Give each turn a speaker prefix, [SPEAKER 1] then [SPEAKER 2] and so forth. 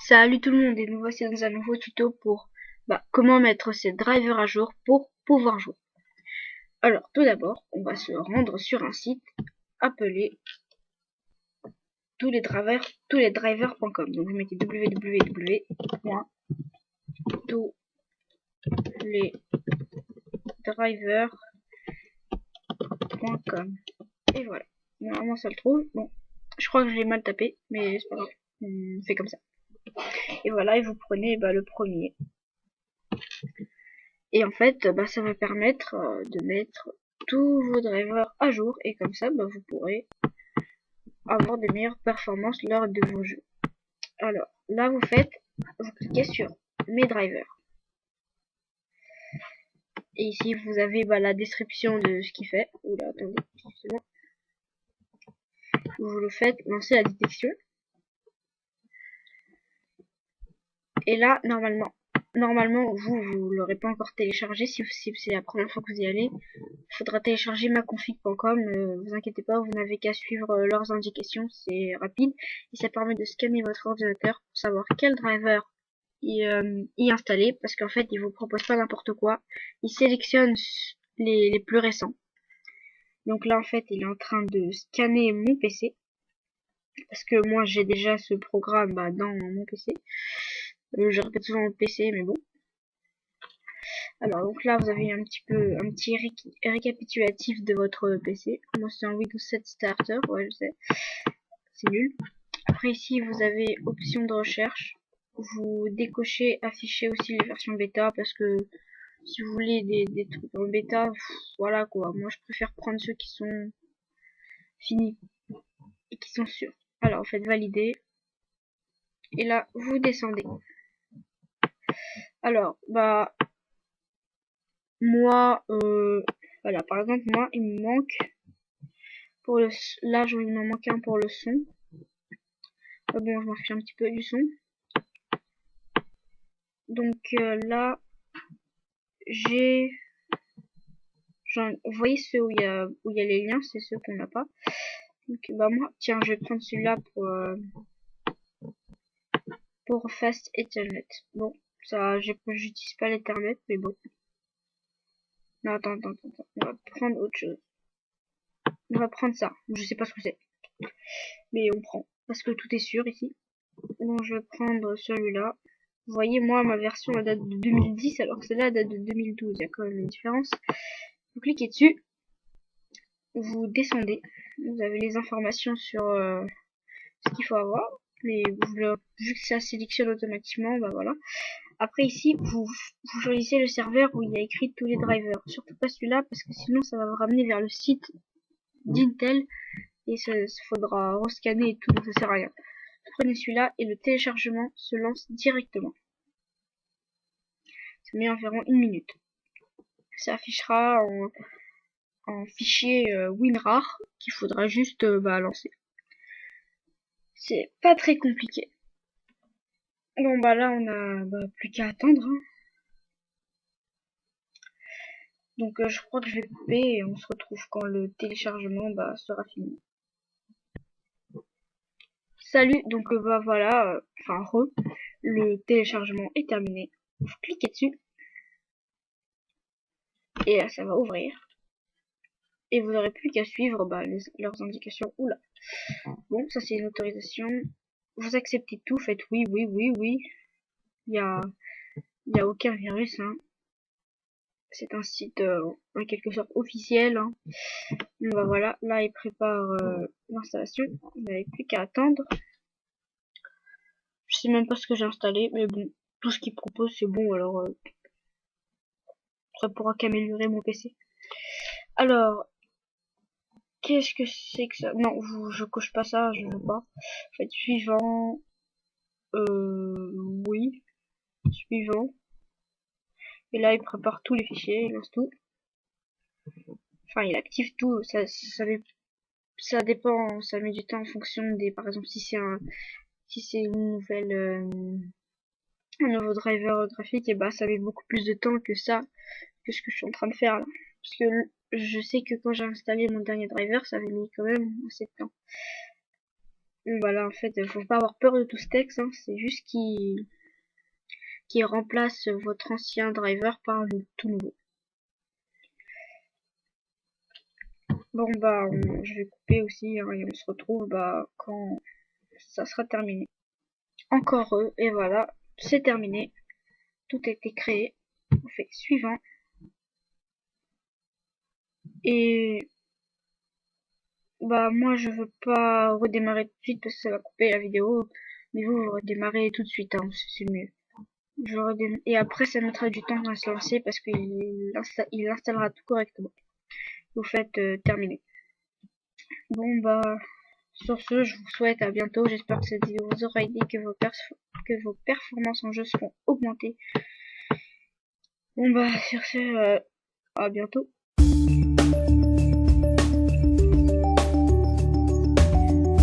[SPEAKER 1] Salut tout le monde et nous voici dans un nouveau tuto pour comment mettre ces drivers à jour pour pouvoir jouer. Alors tout d'abord on va se rendre sur un site appelé touslesdrivers.com. Donc vous mettez www.touslesdrivers.com et voilà. Normalement ça le trouve. Bon, je crois que je l'ai mal tapé mais c'est pas grave, on fait comme ça. Et voilà, et vous prenez le premier. Et en fait, ça va permettre de mettre tous vos drivers à jour et comme ça, vous pourrez avoir des meilleures performances lors de vos jeux. Alors, là, vous cliquez sur mes drivers. Et ici, vous avez la description de ce qu'il fait. Oula, attendez, c'est bon. Vous le faites lancer la détection. Et là, normalement, vous l'aurez pas encore téléchargé. Si c'est la première fois que vous y allez, il faudra télécharger maconfig.com. Vous inquiétez pas, vous n'avez qu'à suivre leurs indications, c'est rapide et ça permet de scanner votre ordinateur pour savoir quel driver y installer, parce qu'en fait, il vous propose pas n'importe quoi. Il sélectionne les plus récents. Donc là, en fait, il est en train de scanner mon PC parce que moi, j'ai déjà ce programme dans mon PC. Je répète souvent au PC, mais bon. Alors donc là vous avez un petit récapitulatif de votre PC. Moi c'est un Windows 7 Starter, ouais je sais, c'est nul. Après ici vous avez option de recherche. Vous décochez afficher aussi les versions bêta parce que si vous voulez des trucs en bêta, voilà quoi. Moi je préfère prendre ceux qui sont finis et qui sont sûrs. Alors faites valider. Et là vous descendez. Alors moi voilà, par exemple moi il me manque pour le là il m'en manque un pour le son. Bon, je m'en fiche un petit peu du son. Donc là j'ai vous voyez ceux où il y a les liens, c'est ceux qu'on n'a pas. Donc moi tiens, je vais prendre celui-là pour Fast Ethernet. Bon, ça j'utilise pas l'Ethernet mais bon. Non, attends, on va prendre autre chose. On va prendre ça. Je sais pas ce que c'est. Mais on prend parce que tout est sûr ici. Donc je vais prendre celui-là. Vous voyez, moi ma version elle date de 2010 alors que celle-là date de 2012. Il y a quand même une différence. Vous cliquez dessus, vous descendez, vous avez les informations sur ce qu'il faut avoir, mais vu que ça sélectionne automatiquement, voilà. Après ici, vous choisissez le serveur où il y a écrit tous les drivers. Surtout pas celui-là parce que sinon ça va vous ramener vers le site d'Intel et ça faudra rescanner et tout, donc ça sert à rien. Prenez celui-là et le téléchargement se lance directement. Ça met environ 1 minute. Ça affichera en fichier WinRAR qu'il faudra juste lancer. C'est pas très compliqué. Bon là on a plus qu'à attendre. Hein. Donc je crois que je vais couper et on se retrouve quand le téléchargement sera fini. Salut, donc voilà, le téléchargement est terminé. Vous cliquez dessus et là ça va ouvrir. Et vous n'aurez plus qu'à suivre leurs indications. Oula. Bon, ça c'est une autorisation. Vous acceptez tout, faites oui. Il y a aucun virus, hein. C'est un site en quelque sorte officiel. Hein. Donc voilà, là il prépare l'installation. Vous n'avez plus qu'à attendre. Je sais même pas ce que j'ai installé, mais bon, tout ce qu'il propose c'est bon, alors ça pourra qu'améliorer mon PC. Alors, qu'est-ce que c'est que ça? Non, je coche pas ça, je veux pas. Faites suivant. Oui. Suivant. Et là, il prépare tous les fichiers, il lance tout. Enfin, il active tout. Ça dépend, ça met du temps en fonction des, par exemple, si c'est une nouvelle, un nouveau driver graphique, et ça met beaucoup plus de temps que ça, que ce que je suis en train de faire là. Parce que je sais que quand j'ai installé mon dernier driver, ça avait mis quand même assez de temps. Voilà, en fait, faut pas avoir peur de tout ce texte, hein, c'est juste qui remplace votre ancien driver par le tout nouveau. Bon bah, je vais couper aussi, hein, et on se retrouve bah quand ça sera terminé. Encore eux, et voilà, c'est terminé. Tout a été créé. On fait suivant. Et bah moi je veux pas redémarrer tout de suite parce que ça va couper la vidéo. Mais vous redémarrez tout de suite, hein, c'est le mieux. Et après ça mettra du temps à se lancer parce qu'il installera tout correctement. Vous faites terminer. Bon bah sur ce, je vous souhaite à bientôt. J'espère que cette vidéo vous aura aidé, que vos performances en jeu seront augmentées. Bon bah sur ce, à bientôt.